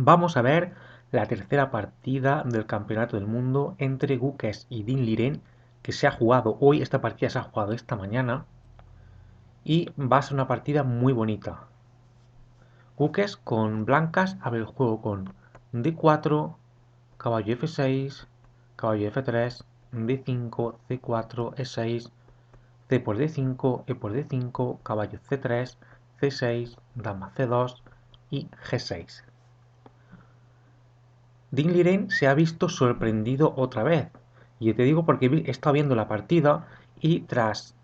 Vamos a ver la tercera partida del Campeonato del Mundo entre Gukes y Din Liren, que se ha jugado hoy. Esta partida se ha jugado esta mañana y va a ser una partida muy bonita. Gukes con blancas abre el juego con D4, caballo F6, caballo F3, D5, C4, E6, C por D5, E por D5, caballo C3, C6, dama C2 y G6. Din Liren se ha visto sorprendido otra vez. Y te digo porque he estado viendo la partida y tras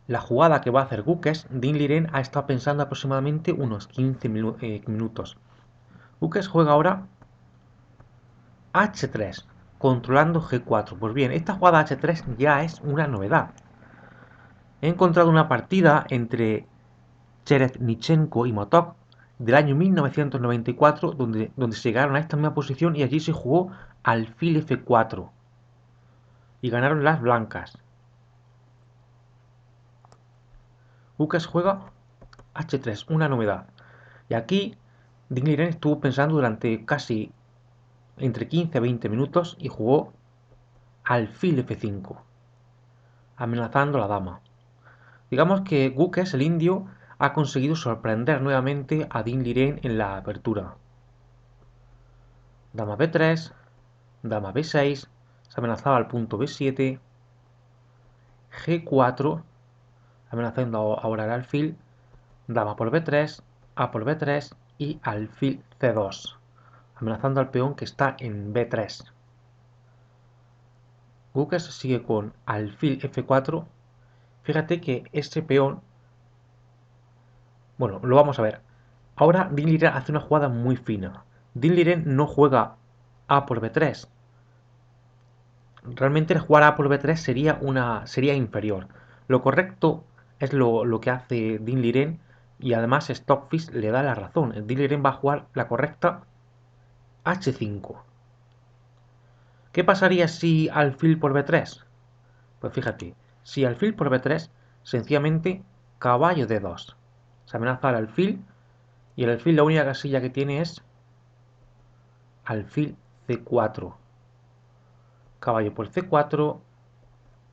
la jugada que va a hacer Gukes, Din Liren ha estado pensando aproximadamente unos 15 minutos. Gukes juega ahora H3, controlando G4. Pues bien, esta jugada H3 ya es una novedad. He encontrado una partida entre Cheretnichenko y Motok del año 1994 donde se llegaron a esta misma posición y allí se jugó alfil F4 y ganaron las blancas. Gukes juega H3, una novedad. Y aquí Din Liren estuvo pensando durante casi entre 15 a 20 minutos y jugó alfil F5, amenazando a la dama. Digamos que Gukes, el indio, ha conseguido sorprender nuevamente a Din Liren en la apertura. Dama B3, dama B6, se amenazaba al punto B7, G4, amenazando ahora el alfil, dama por B3, A por B3 y alfil C2, amenazando al peón que está en B3. Gukes sigue con alfil F4. Fíjate que este peón, bueno, lo vamos a ver. Ahora Din Liren hace una jugada muy fina. Din Liren no juega A por B3. Realmente el jugar A por B3 sería inferior. Lo correcto es lo que hace Din Liren y además Stockfish le da la razón. Din Liren va a jugar la correcta H5. ¿Qué pasaría si alfil por B3? Pues fíjate, si alfil por B3, sencillamente caballo D2. Se amenaza al alfil y el alfil la única casilla que tiene es alfil C4. Caballo por C4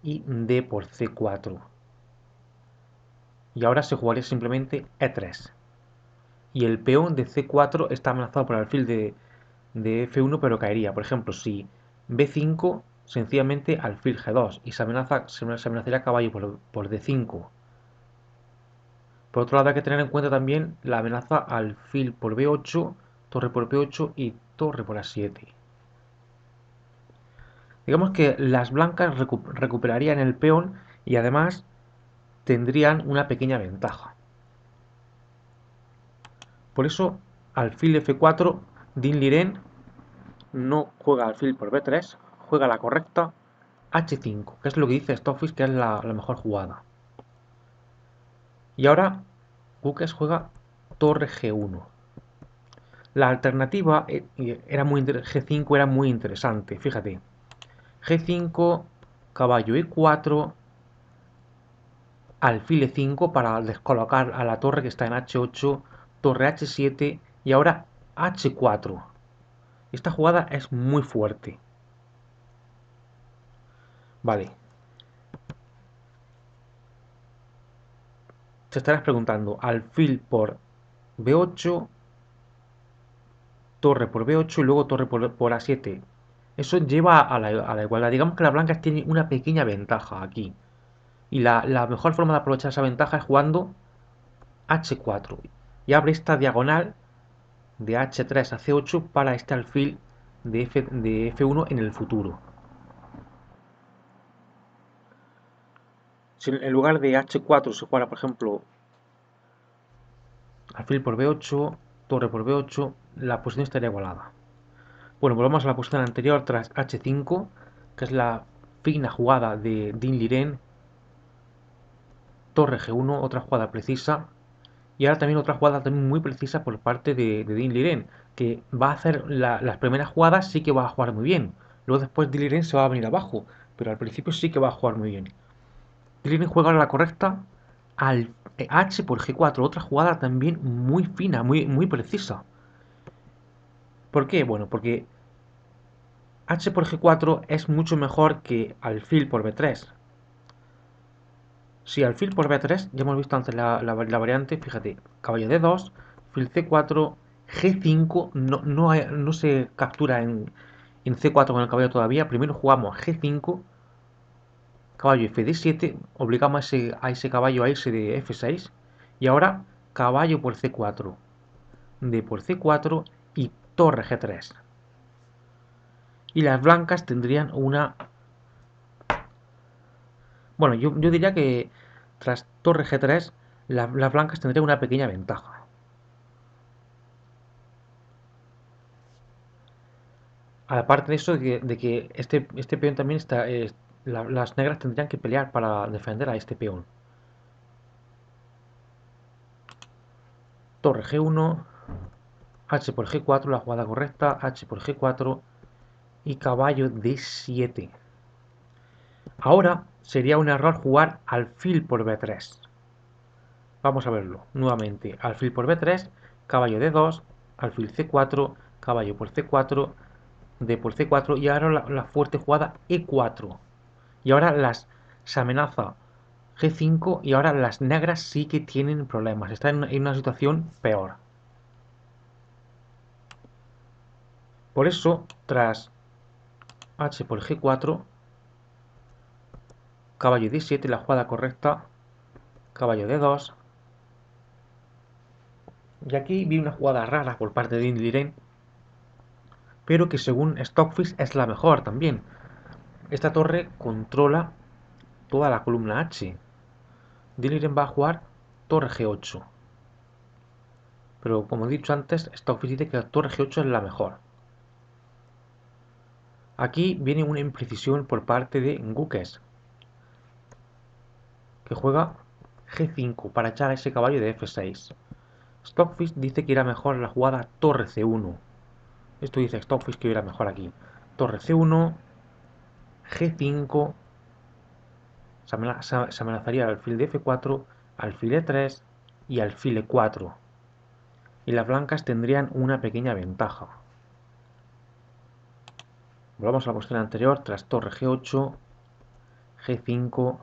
y D por C4. Y ahora se jugaría simplemente E3. Y el peón de C4 está amenazado por el alfil de F1, pero caería. Por ejemplo, si B5, sencillamente alfil G2 y se amenazaría caballo por D5. Por otro lado, hay que tener en cuenta también la amenaza alfil por B8, torre por B8 y torre por A7. Digamos que las blancas recuperarían el peón y además tendrían una pequeña ventaja. Por eso, alfil F4, Din Liren no juega alfil por B3, juega la correcta H5, que es lo que dice Stockfish que es la mejor jugada. Y ahora Gukes juega torre G1. La alternativa G5 era muy interesante, fíjate. G5, caballo E4, alfil E5 para descolocar a la torre que está en H8, torre H7 y ahora H4. Esta jugada es muy fuerte. Vale. Te estarás preguntando, alfil por B8, torre por B8 y luego torre por A7. Eso lleva a la igualdad. Digamos que las blancas tienen una pequeña ventaja aquí. Y la mejor forma de aprovechar esa ventaja es jugando H4. Y abre esta diagonal de H3 a C8 para este alfil de F1 en el futuro. Si en lugar de H4 se jugara, por ejemplo, alfil por B8, torre por B8, la posición estaría igualada. Bueno, volvamos a la posición anterior tras H5, que es la fina jugada de Din Liren. Torre G1, otra jugada precisa. Y ahora también otra jugada también muy precisa por parte de Din Liren, que va a hacer las primeras jugadas, sí que va a jugar muy bien. Luego después Din Liren se va a venir abajo, pero al principio sí que va a jugar muy bien. Din Liren juega la correcta al H por G4, otra jugada también muy fina, muy precisa. ¿Por qué? Bueno, porque h por g4 es mucho mejor que alfil por b3. Si alfil por b3, ya hemos visto antes la variante, fíjate, caballo d2, fil c4, g5, no se captura en c4 con el caballo todavía, primero jugamos g5, caballo fd7, obligamos a ese caballo a irse de f6, y ahora caballo por c4, d por c4 y torre g3. Y las blancas tendrían una... Bueno, yo diría que tras torre g3, las blancas tendrían una pequeña ventaja. Aparte de eso, de que este peón también está... las negras tendrían que pelear para defender a este peón. Torre g1, h por g4, la jugada correcta, h por g4 y caballo d7. Ahora sería un error jugar alfil por b3. Vamos a verlo nuevamente. Alfil por b3, caballo d2, alfil c4, caballo por c4, d por c4 y ahora la fuerte jugada e4. Y ahora se amenaza g5 y ahora las negras sí que tienen problemas. Están en una situación peor. Por eso, tras h por g4, caballo d7, la jugada correcta, caballo d2. Y aquí vi una jugada rara por parte de Indliren, pero que según Stockfish es la mejor también. Esta torre controla toda la columna H. Indliren va a jugar torre G8. Pero como he dicho antes, Stockfish dice que la torre G8 es la mejor. Aquí viene una imprecisión por parte de Gukes, que juega G5 para echar a ese caballo de F6. Stockfish dice que era mejor la jugada torre C1. Esto dice Stockfish que era mejor aquí. Torre C1, G5, se amenazaría al alfil de F4, alfil E3 y alfil E4. Y las blancas tendrían una pequeña ventaja. Volvamos a la posición anterior, tras torre G8, G5.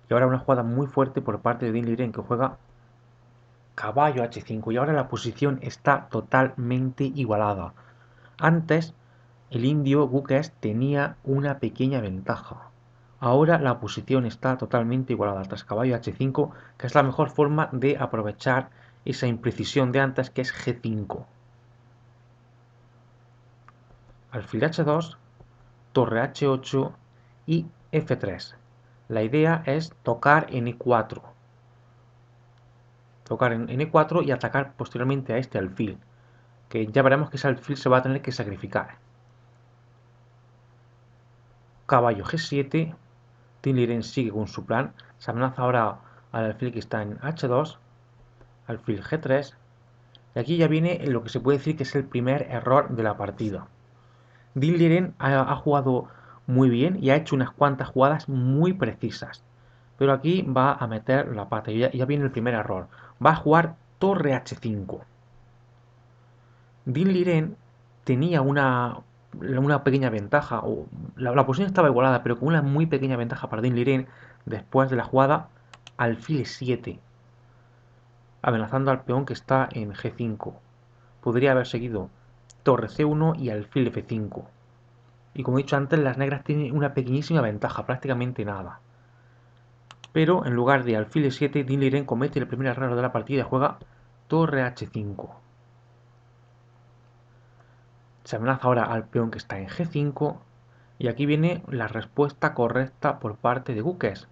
Y ahora una jugada muy fuerte por parte de Dean Liren que juega caballo H5. Y ahora la posición está totalmente igualada. Antes, el indio Gukes tenía una pequeña ventaja. Ahora la posición está totalmente igualada tras caballo H5, que es la mejor forma de aprovechar esa imprecisión de antes que es G5. Alfil H2, torre H8 y F3. La idea es tocar en E4. Tocar en E4 y atacar posteriormente a este alfil, que ya veremos que ese alfil se va a tener que sacrificar. Caballo G7, Liren sigue con su plan, se amenaza ahora al alfil que está en H2, alfil G3, y aquí ya viene lo que se puede decir que es el primer error de la partida. Liren ha jugado muy bien y ha hecho unas cuantas jugadas muy precisas, pero aquí va a meter la pata y ya viene el primer error. Va a jugar torre H5. Liren tenía una pequeña ventaja, o la posición estaba igualada, pero con una muy pequeña ventaja para Liren después de la jugada alfil 7, amenazando al peón que está en G5. Podría haber seguido torre C1 y alfil F5. Y como he dicho antes, las negras tienen una pequeñísima ventaja, prácticamente nada. Pero en lugar de alfil E7, Liren comete el primer error de la partida y juega torre H5. Se amenaza ahora al peón que está en G5 y aquí viene la respuesta correcta por parte de Gukes,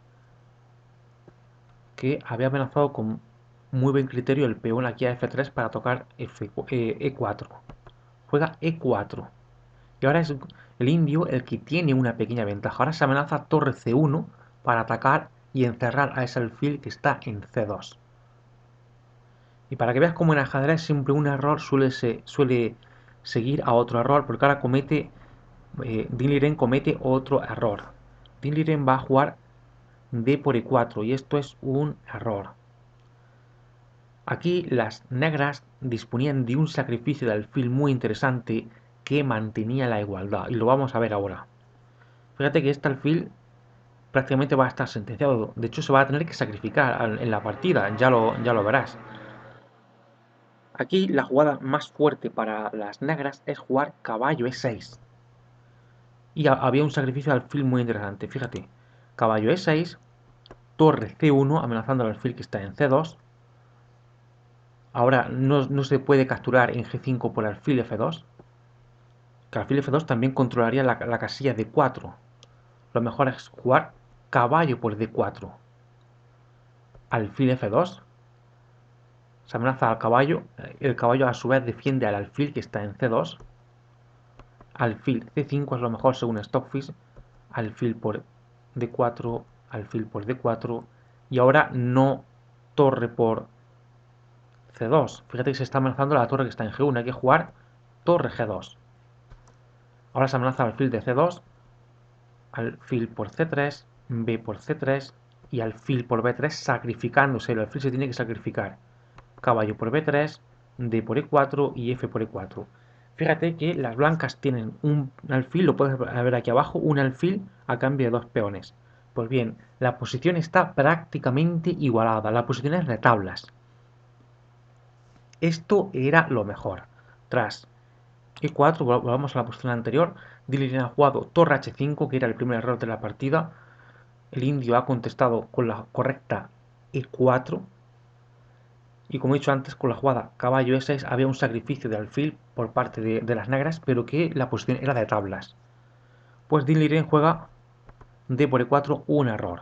que había amenazado con muy buen criterio el peón aquí a F3 para tocar E4. Juega E4 y ahora es el indio el que tiene una pequeña ventaja. Ahora se amenaza torre C1 para atacar y encerrar a ese alfil que está en C2. Y para que veas cómo en ajedrez siempre un error suele seguir a otro error, porque ahora Dean Liren comete otro error. Dean Liren va a jugar D por E4 y esto es un error. Aquí las negras disponían de un sacrificio de alfil muy interesante que mantenía la igualdad. Y lo vamos a ver ahora. Fíjate que este alfil prácticamente va a estar sentenciado. De hecho, se va a tener que sacrificar en la partida, ya lo verás. Aquí la jugada más fuerte para las negras es jugar caballo E6. Y había un sacrificio de alfil muy interesante. Fíjate, caballo E6, torre C1 amenazando al alfil que está en C2. Ahora no se puede capturar en G5 por alfil F2. Que alfil F2 también controlaría la casilla D4. Lo mejor es jugar caballo por D4. Alfil F2. Se amenaza al caballo. El caballo a su vez defiende al alfil que está en C2. Alfil C5 es lo mejor según Stockfish. Alfil por D4. Alfil por D4. Y ahora no torre por C2. Fíjate que se está amenazando la torre que está en G1. Hay que jugar torre G2. Ahora se amenaza alfil de C2. Alfil por C3. B por C3. Y alfil por B3 sacrificándose. El alfil se tiene que sacrificar. Caballo por B3. D por E4 y F por E4. Fíjate que las blancas tienen un alfil, lo puedes ver aquí abajo, un alfil a cambio de 2 peones. Pues bien, la posición está prácticamente igualada. La posición es de tablas. Esto era lo mejor. Tras E4, volvamos a la posición anterior. Dilleren ha jugado torre H5, que era el primer error de la partida. El indio ha contestado con la correcta E4. Y como he dicho antes, con la jugada caballo E6 había un sacrificio de alfil por parte de las negras, pero que la posición era de tablas. Pues Dilleren juega D por E4, un error.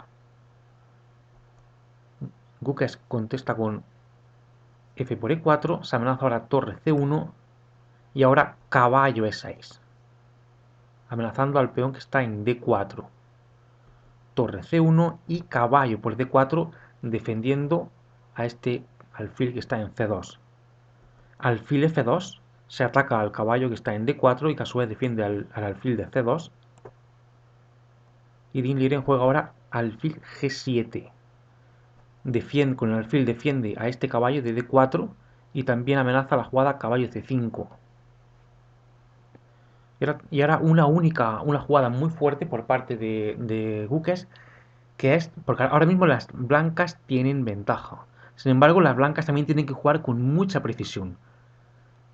Gukes contesta con F por E4, se amenaza ahora torre C1 y ahora caballo E6, amenazando al peón que está en D4. Torre C1 y caballo por D4 defendiendo a este alfil que está en C2. Alfil F2 se ataca al caballo que está en D4 y que a su vez defiende al alfil de C2. Y Dilleren juega ahora alfil G7. Con el alfil defiende a este caballo de D4 y también amenaza la jugada caballo C5. Y ahora una jugada muy fuerte por parte de Gukes, que es, porque ahora mismo las blancas tienen ventaja. Sin embargo, las blancas también tienen que jugar con mucha precisión.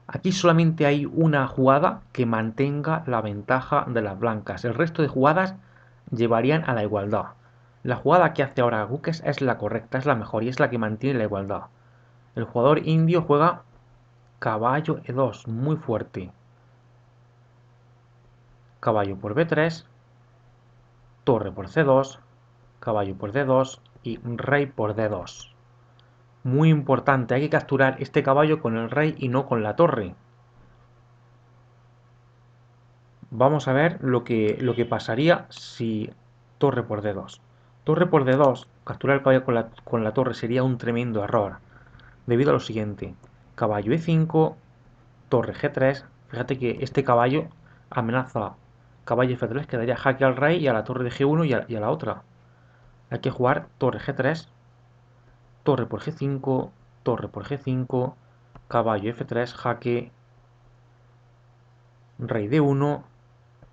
Aquí solamente hay una jugada que mantenga la ventaja de las blancas. El resto de jugadas llevarían a la igualdad. La jugada que hace ahora Gukes es la correcta, es la mejor y es la que mantiene la igualdad. El jugador indio juega caballo E2, muy fuerte. Caballo por B3, torre por C2, caballo por D2 y rey por D2. Muy importante, hay que capturar este caballo con el rey y no con la torre. Vamos a ver lo que pasaría si torre por D2. Torre por D2, capturar el caballo con la torre sería un tremendo error, debido a lo siguiente. Caballo E5, torre G3. Fíjate que este caballo amenaza caballo F3, que daría jaque al rey y a la torre de G1 y a la otra. Hay que jugar torre G3, torre por G5, torre por G5, caballo F3, jaque, rey D1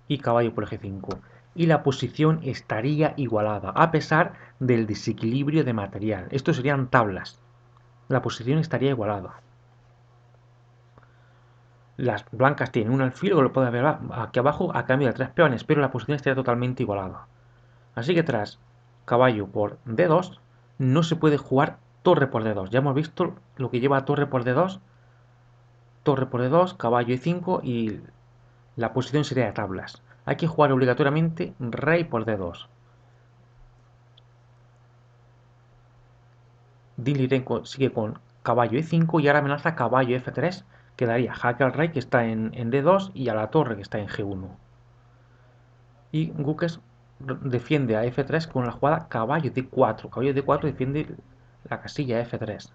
y caballo por G5. Y la posición estaría igualada, a pesar del desequilibrio de material. Estos serían tablas. La posición estaría igualada. Las blancas tienen un alfil, que lo puedes ver aquí abajo, a cambio de 3 peones, pero la posición estaría totalmente igualada. Así que tras caballo por D2, no se puede jugar torre por D2. Ya hemos visto lo que lleva torre por D2, caballo E5 y la posición sería de tablas. Hay que jugar obligatoriamente rey por D2. Dilleren sigue con caballo E5 y ahora amenaza caballo F3, que daría jaque al rey que está en D2 y a la torre que está en G1. Y Gukes defiende a F3 con la jugada caballo D4. Caballo D4 defiende la casilla F3.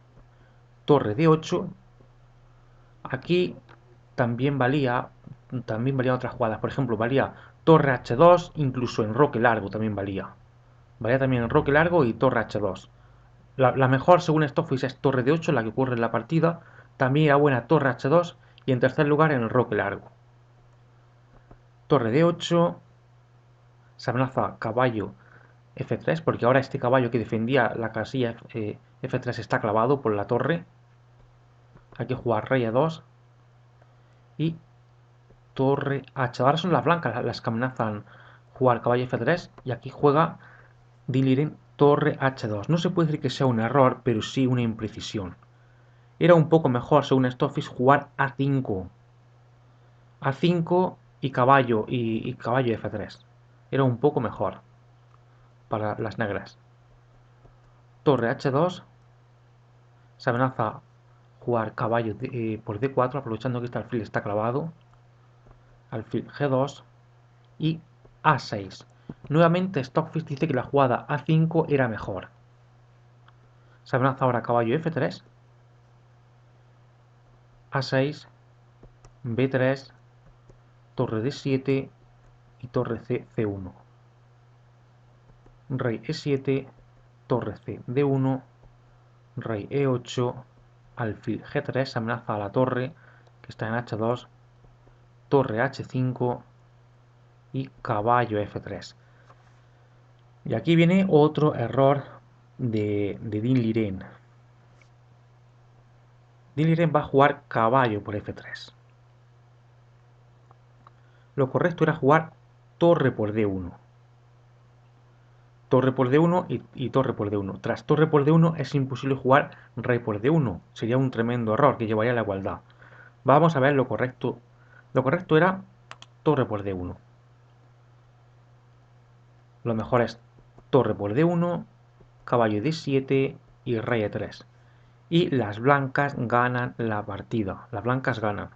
Torre D8. Aquí también valía otras jugadas. Por ejemplo, valía torre H2, incluso en roque largo también valía. Valía también en roque largo y torre H2. La mejor, según Stockfish, es torre D8, la que ocurre en la partida, También era buena torre H2 y en tercer lugar en el roque largo. Torre D8, se amenaza caballo F3, porque ahora este caballo que defendía la casilla F3 está clavado por la torre. Hay que jugar rey A2 y torre H. Ahora son las blancas las que amenazan jugar caballo F3 y aquí juega Dinliren torre H2. No se puede decir que sea un error, pero sí una imprecisión. Era un poco mejor, según Stoffis, jugar A5. A5 y caballo F3. Era un poco mejor para las negras. Torre H2. Se amenaza jugar caballo por D4, aprovechando que este alfil está clavado. Alfil G2 y A6. Nuevamente Stockfish dice que la jugada A5 era mejor. Se amenaza ahora caballo F3, A6, B3, torre D7 y torre C1. Rey E7, torre C D1, rey E8, alfil G3, amenaza a la torre que está en H2, torre H5 y caballo F3. Y aquí viene otro error de Dinliren. Dinliren va a jugar caballo por F3. Lo correcto era jugar torre por D1. Torre por D1 y torre por D1. Tras torre por D1 es imposible jugar rey por D1. Sería un tremendo error que llevaría a la igualdad. Vamos a ver lo correcto. Lo correcto era torre por D1. Lo mejor es torre por D1, caballo D7 y rey E3. Y las blancas ganan la partida. Las blancas ganan.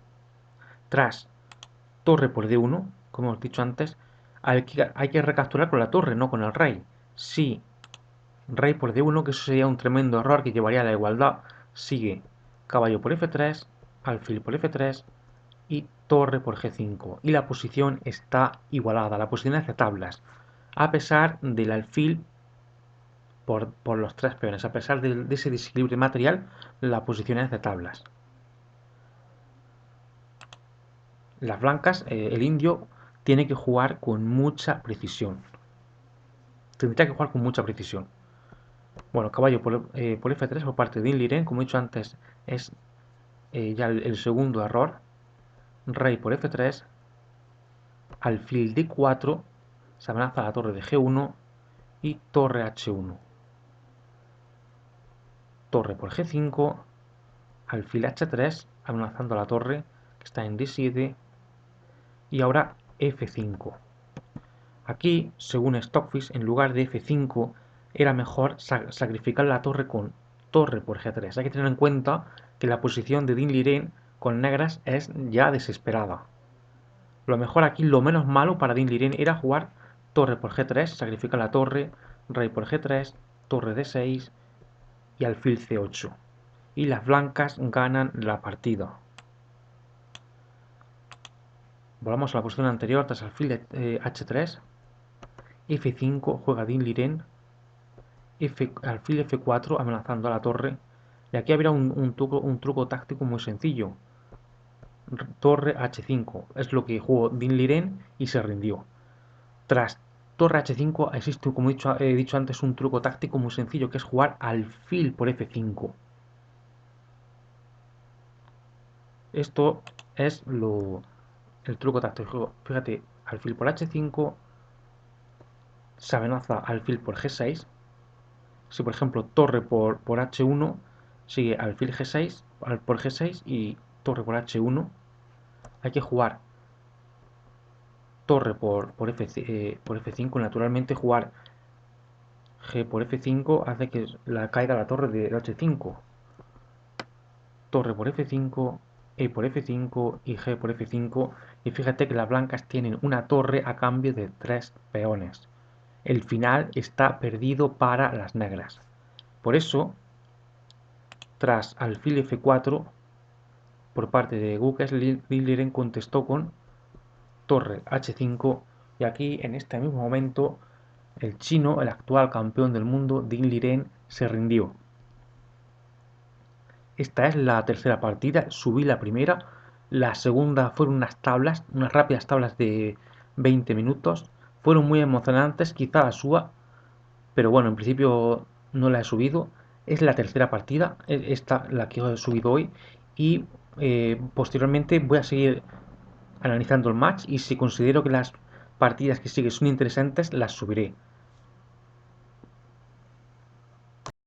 Tras torre por D1, como hemos dicho antes, hay que recapturar con la torre, no con el rey. Si rey por D1, que eso sería un tremendo error que llevaría a la igualdad, sigue caballo por F3, alfil por F3 y torre por G5. Y la posición está igualada, la posición es de tablas, a pesar del alfil por los tres peones. A pesar de ese desequilibrio material, la posición es de tablas. Las blancas, el indio, tiene que jugar con mucha precisión. Tendría que jugar con mucha precisión. Bueno, caballo por F3 por parte de Dinliren, como he dicho antes, es ya el segundo error. Rey por F3, alfil D4, se amenaza la torre de G1 y torre H1. Torre por G5, alfil H3, amenazando la torre que está en D7 y ahora F5. Aquí, según Stockfish, en lugar de F5 era mejor sacrificar la torre con torre por G3. Hay que tener en cuenta que la posición de Dinliren con negras es ya desesperada. Lo mejor aquí, lo menos malo para Dinliren era jugar torre por G3, sacrificar la torre, rey por G3, torre D6 y alfil C8. Y las blancas ganan la partida. Volvamos a la posición anterior tras alfil H3. F5 juega Dinliren. Alfil F4 amenazando a la torre. Y aquí habría un truco táctico muy sencillo. Torre H5 es lo que jugó Dinliren y se rindió. Tras torre H5 existe, como he dicho antes, un truco táctico muy sencillo que es jugar alfil por F5. Esto es el truco táctico. Fíjate, alfil por H5, se amenaza alfil por G6. Si por ejemplo torre por H1, sigue alfil G6 por G6 y torre por H1. Hay que jugar torre por F5. Naturalmente jugar G por F5 hace que caiga la torre de H5. Torre por F5, E por F5 y G por F5. Y fíjate que las blancas tienen una torre a cambio de 3 peones. El final está perdido para las negras. Por eso, tras alfil F4, por parte de Guques, Dinliren contestó con torre H5 y aquí en este mismo momento el chino, el actual campeón del mundo, Dinliren, se rindió. esta es la tercera partida, subí la primera, la segunda fueron unas tablas, unas rápidas tablas de 20 minutos, fueron muy emocionantes, quizá la suba, pero bueno, en principio no la he subido. Es la tercera partida, esta la que he subido hoy, y posteriormente voy a seguir analizando el match y si considero que las partidas que siguen son interesantes, las subiré.